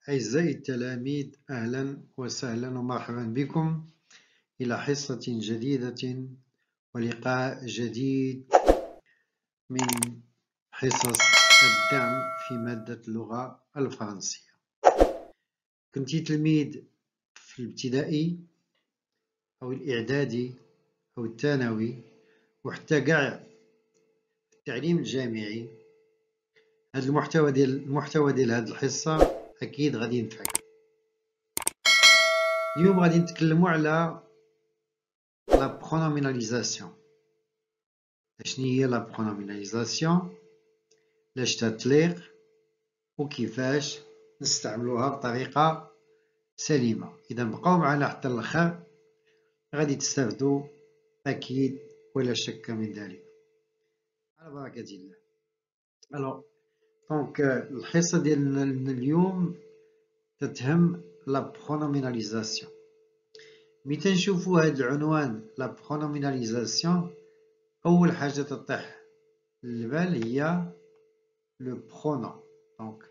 أعزائي التلاميذ، أهلا وسهلا ومرحبا بكم إلى حصة جديدة ولقاء جديد من حصص الدعم في مادة اللغة الفرنسية. كنت تلميذ في الابتدائي أو الإعدادي أو الثانوي وحتى كاع التعليم الجامعي، هذا المحتوى ديال هذه الحصة أكيد غادي ينفعك. اليوم غادي نتكلموا على لا برونوميناليزاسيون. شنو هي لا برونوميناليزاسيون، لاش تتليق وكيفاش نستعملوها بطريقة سليمة. إذا بقاو معنا حتى الآخر غادي تستافدوا أكيد ولا شك من ذلك، على بركة الله. ألوغ دونك الحصة ديالنا اليوم تتهم لا برونوميناليزاسيون. ملي تنشوفو هاد العنوان لا برونوميناليزاسيون، أول حاجة تطيح للبال هي لو برونون. دونك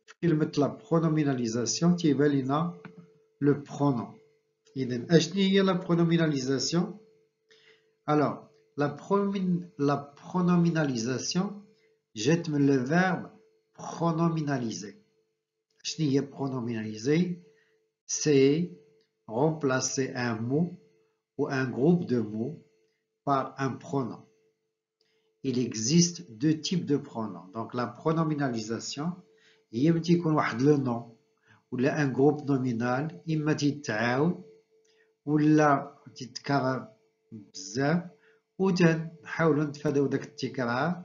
في كلمة لا برونوميناليزاسيون تيبان لينا لو برونون. إذن أشني هي لا برونوميناليزاسيون؟ ألوغ لا برونوميناليزاسيون جات من لو فيرب pronominaliser. شنو هي pronominaliser؟ C'est remplacer un mot ou un groupe de mots par un pronom. Il existe deux types de pronoms. Donc la pronominalisation هي ملي تيكون واحد لو نون ولا ان جروب نومينال، اما تيتعاود ولا تيتكرر بزاف، وتنحاولوا نتفاداو داك التكرار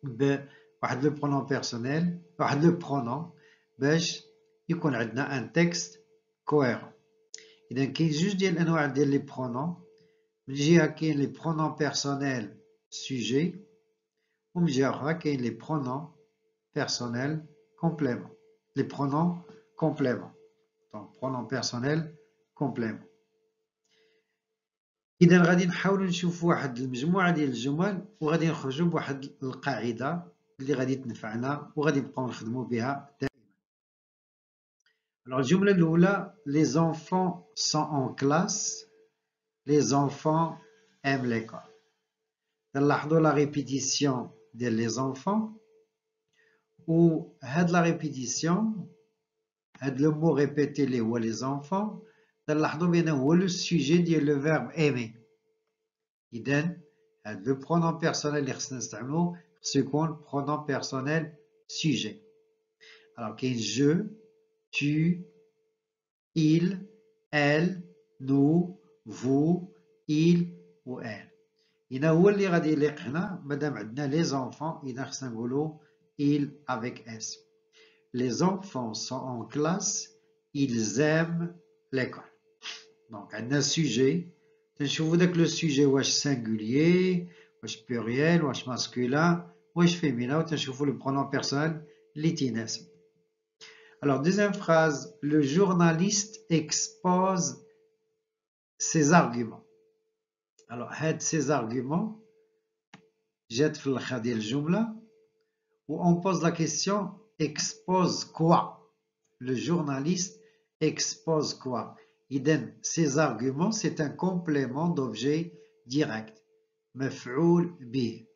بواحد لو برونون بيرسونيل، واحد لو برونون، باش يكون عندنا ان تكست كويرون. اذا كاين جوج ديال الانواع ديال لي برونون. من جهه كاين لي برونون بيرسونيل سوجي، ومن جهه اخرى كاين لي برونون بيرسونيل complément. Les pronoms compléments. Donc, pronom personnel complément. إذا غادي نحاولوا نشوفوا واحد المجموعة ديال الجمل وغادي نخرجوا بواحد القاعدة اللي غادي تنفعنا وغادي نبقاو نخدموا بها دائما. Alors, الجملة الأولى: Les enfants sont en classe. Les enfants aiment l'école. نلاحظوا la répétition ديال les enfants. و هاد لا ريبيتيسيون، هاد لو مو ريبيتي اللي هو لي زونفون، نلاحظوا بأنه هو لو سوجي ديال لو فيرب ايمي. إذا هاد لو برونون بيرسونيل اللي خصنا نستعملو خصو يكون برونون بيرسونيل سوجي. ألوغ كاين جو، tu, il, elle, nous, vous, il و elle. إذا هو اللي غادي يليق هنا، مادام عندنا لي زونفون إذا خصنا نقولو il avec S. Les enfants sont en classe, ils aiment l'école. Donc, عندنا sujet. تنشوفو داك لو sujet واش singulier، واش pluriel، واش masculin، واش féminin، و تنشوفو le pronom personnel اللي تيناسب. Alors, deuxième phrase: le journaliste expose ses arguments. Alors, هاد ces arguments جات في الاخر ديال الجملة. On pose la question: expose quoi? Le journaliste expose quoi? إذن ces arguments c'est un complément d'objet direct. مفعول به.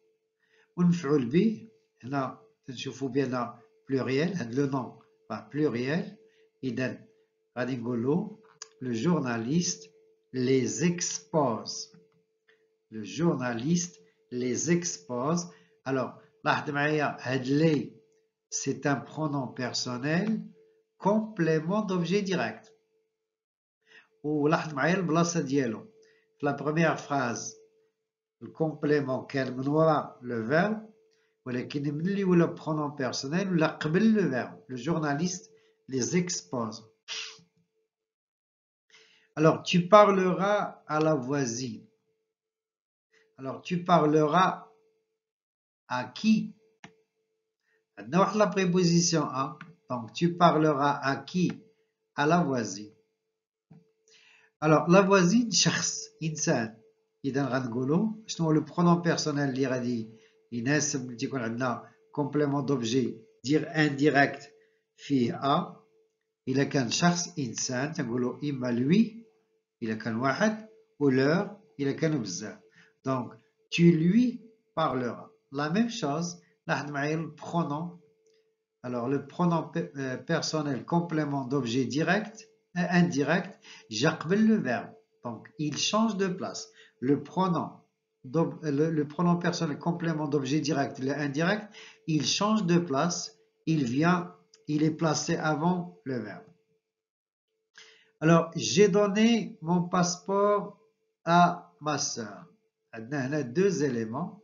والمفعول به هنا تنشوفوا بأن pluriel، هاد لو نون pluriel. إذن غادي نقولوا le journaliste les expose. Le journaliste les expose. Alors لاحظ معايا هاد لي c'est un pronom personnel complément d'objet direct. ولاحظ معايا البلاصة ديالو في لا بروميير فراز الكومبليمون كان من وراء لو فيرب، ولكن ملي ولا برونون بيرسونيل ولا قبل لو فيرب. لو جورناليست les expose. Alors tu parleras à la voisine. Alors tu parleras à qui? عندنا واحد لا بريبوزيسيون ا. Donc tu parleras à qui? À la voisine. Alors la voisine شخص، إنسان. إذا غنقولوا شنو هو لو برونون بيرسونيل اللي غادي يناسب ملي تيكون عندنا كومبليمون دوبجي دير انديريكت فيه A إلا كان شخص إنسان تنقولو إما lui إلا كان واحد ou leur إلا كانوا بزاف. Donc tu lui parleras. La même chose لاحظ معايا le pronom. Alors le pronom personnel complément d'objet direct et indirect جا قبل le verbe. Donc il change de place. Le pronom personnel complément d'objet direct et indirect, il change de place, il est placé avant le verbe. Alors, j'ai donné mon passeport à ma sœur. On a deux éléments.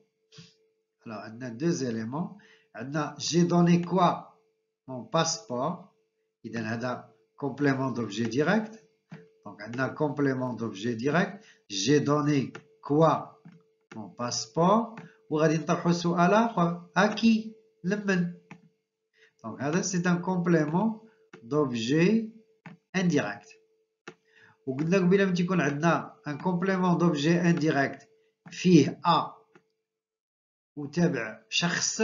Alors, on a deux éléments. J'ai donné quoi? Mon passeport. Il y a complément d'objet direct. Donc, on a complément d'objet direct. J'ai donné quoi? Mon passeport. وغادي نطرحوا سؤال آخر. À qui? لمن. Donc, c'est un complément d'objet indirect. وقلنا قبيله ملي تيكون عندنا ان كومبليمون دوبجي انديريكت فيه ا وتابع شخص،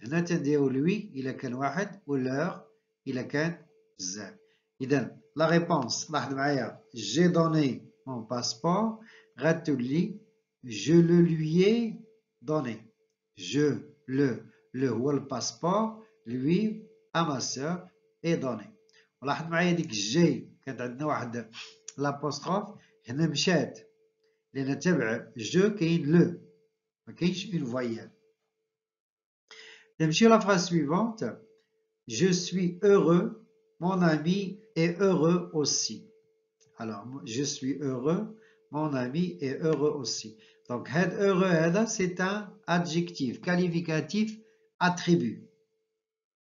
هنا تنديرو لوي الا كان واحد و لور الا كان بزاف. اذا لا ريبونس لاحظ معايا جي دوني مون باسبور غتولي جو لو لوي دوني. جو لو هو الباسبور لوي ا ما سور اي دوني. ولاحظ معايا ديك الجي كانت عندنا واحد لابوستروف هنا مشات لان تبع جو كاين لو ما كاينش اون فويال. نمشيو لا phrase suivante. Je suis heureux, mon ami est heureux aussi. Alors je suis heureux, mon ami est heureux aussi. Donc هاد heureux هذا c'est un adjectif qualificatif attribut.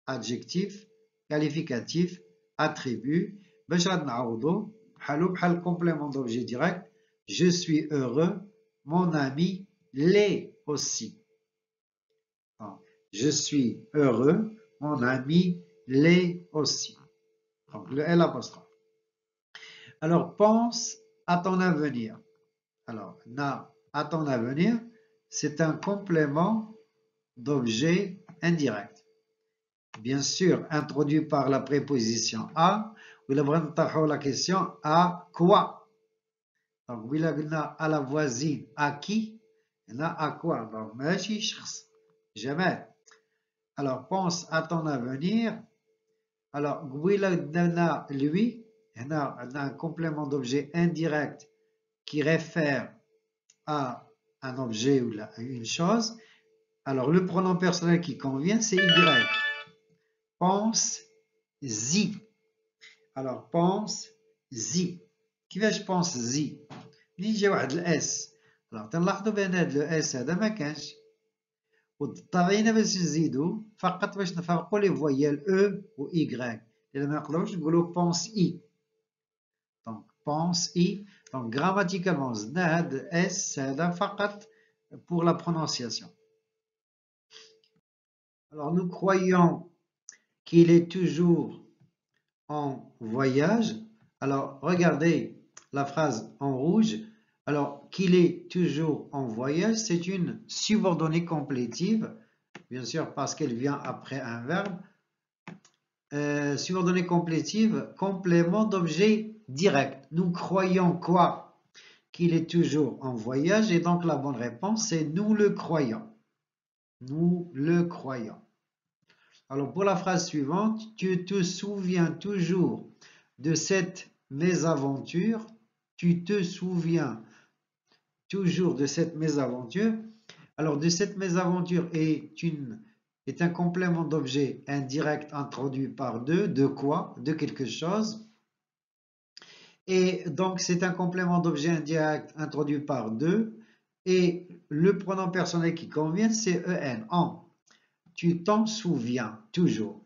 Adjectif qualificatif attribut. باش غاد نعوضو بحالو بحال complément d'objet direct. Je suis heureux, mon ami l'est aussi. Je suis heureux, mon ami l'est aussi. Donc le L apostrophe. Alors pense à ton avenir. Alors à ton avenir, c'est un complément d'objet indirect. Bien sûr, introduit par la préposition à. Ou la question à quoi? Donc, oui, à la voisine, à qui? À quoi? Donc, ماشي شخص. Jamais. Alors, pense à ton avenir. Alors, lui, on a un complément d'objet indirect qui réfère à un objet ou à une chose. Alors, le pronom personnel qui convient, c'est Y. Pense-y. Alors, pense-y. كيفاش pense-y؟ منين جا واحد الاس. alors تنلاحظوا بان هاد لو اس هذا ما كانش، واضطرينا باش نزيدو فقط باش نفرقوا لي فويال او و ايغريك، لان ما نقدروش نقولوا بونس اي. دونك بونس اي، دونك غراماتيكالمون زدنا هاد اس هذا فقط pour la prononciation. Alors nous croyons qu'il est toujours en voyage. Alors regardez la phrase en rouge. Alors qu'il est toujours en voyage, c'est une subordonnée complétive, bien sûr parce qu'elle vient après un verbe. Subordonnée complétive, complément d'objet direct. Nous croyons quoi? Qu'il est toujours en voyage, et donc la bonne réponse c'est nous le croyons. Nous le croyons. Alors pour la phrase suivante, tu te souviens toujours de cette mésaventure. Tu te souviens toujours de cette mésaventure. Alors de cette mésaventure est un complément d'objet indirect introduit par de quoi? De quelque chose. Et donc c'est un complément d'objet indirect introduit par de, et le pronom personnel qui convient c'est en, en. Tu t'en souviens toujours.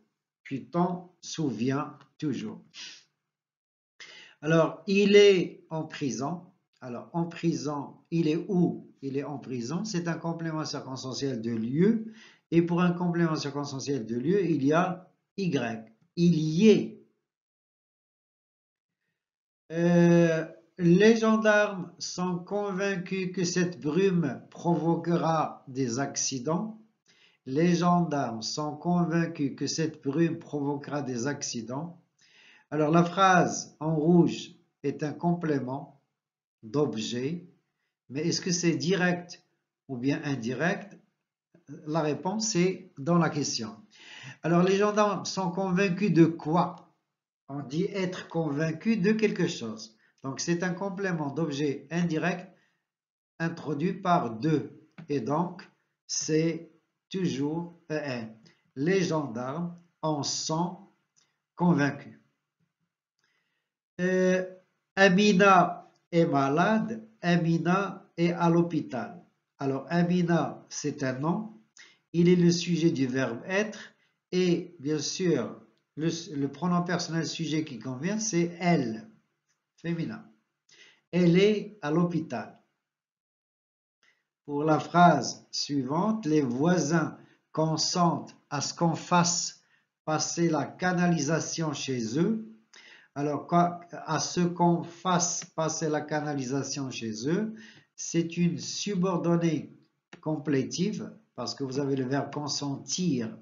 Tu t'en souviens toujours. Alors, il est en prison. Alors, en prison, il est où? Il est en prison. C'est un complément circonstanciel de lieu. Et pour un complément circonstanciel de lieu, il y a Y. Il y est. Les gendarmes sont convaincus que cette brume provoquera des accidents. Les gendarmes sont convaincus que cette brume provoquera des accidents. Alors la phrase en rouge est un complément d'objet, mais est-ce que c'est direct ou bien indirect? La réponse est dans la question. Alors les gendarmes sont convaincus de quoi? On dit être convaincu de quelque chose. Donc c'est un complément d'objet indirect introduit par de. Et donc c'est toujours EN. Les gendarmes en sont convaincus. Amina est malade, Amina est à l'hôpital. Alors Amina, c'est un nom, il est le sujet du verbe être et bien sûr le pronom personnel sujet qui convient c'est elle, féminin. Elle est à l'hôpital. Pour la phrase suivante, les voisins consentent à ce qu'on fasse passer la canalisation chez eux. Alors, à ce qu'on fasse passer la canalisation chez eux, c'est une subordonnée complétive, parce que vous avez le verbe consentir,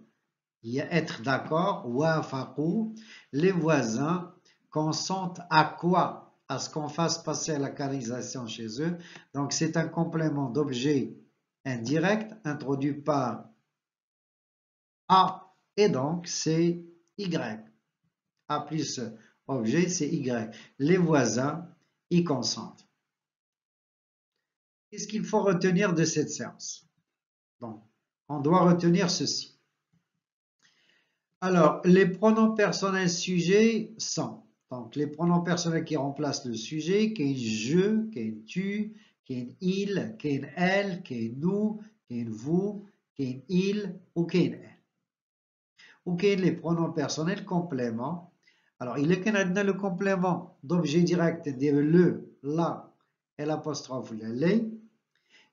il y a être d'accord, wafaqu, les voisins consentent à quoi? À ce qu'on fasse passer la canalisation chez eux. Donc, c'est un complément d'objet indirect introduit par A, et donc c'est Y. A plus objet, c'est Y. Les voisins y consentent. Qu'est-ce qu'il faut retenir de cette séance? Donc, on doit retenir ceci. Alors, les pronoms personnels sujets sont, donc les pronoms personnels qui remplacent le sujet, qui est je, qui est tu, qui est il, qui est elle, qui est nous, qui est vous, qui est il ou qui est elle. Ou qui est les pronoms personnels compléments. Alors, il est qu'on a le complément d'objet direct, le, la et l'apostrophe les.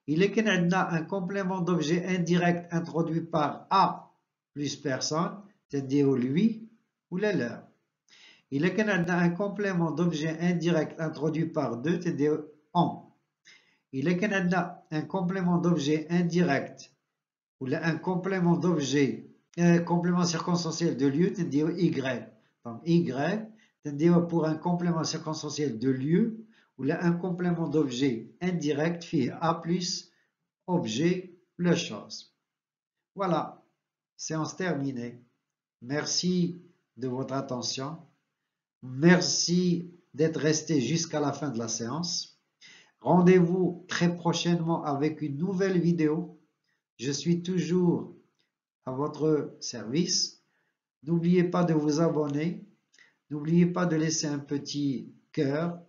Il est qu'on a un complément d'objet indirect introduit par a plus personne, c'est-à-dire lui ou les leur. Il est qu'on a un complément d'objet indirect introduit par deux, c'est-à-dire on. Il est qu'on a un complément d'objet indirect ou un complément d'objet, complément circonstanciel de lieu, c'est-à-dire y. Donc y, c'est-à-dire pour un complément circonstanciel de lieu ou un complément d'objet indirect, fait a plus objet, le chose. Voilà, séance terminée. Merci de votre attention. Merci d'être resté jusqu'à la fin de la séance. Rendez-vous très prochainement avec une nouvelle vidéo. Je suis toujours à votre service. N'oubliez pas de vous abonner. N'oubliez pas de laisser un petit cœur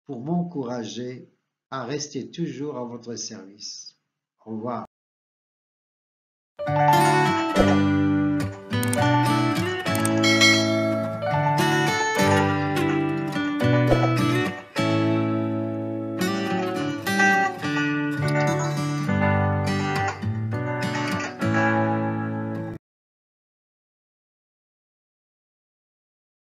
pour m'encourager à rester toujours à votre service. Au revoir.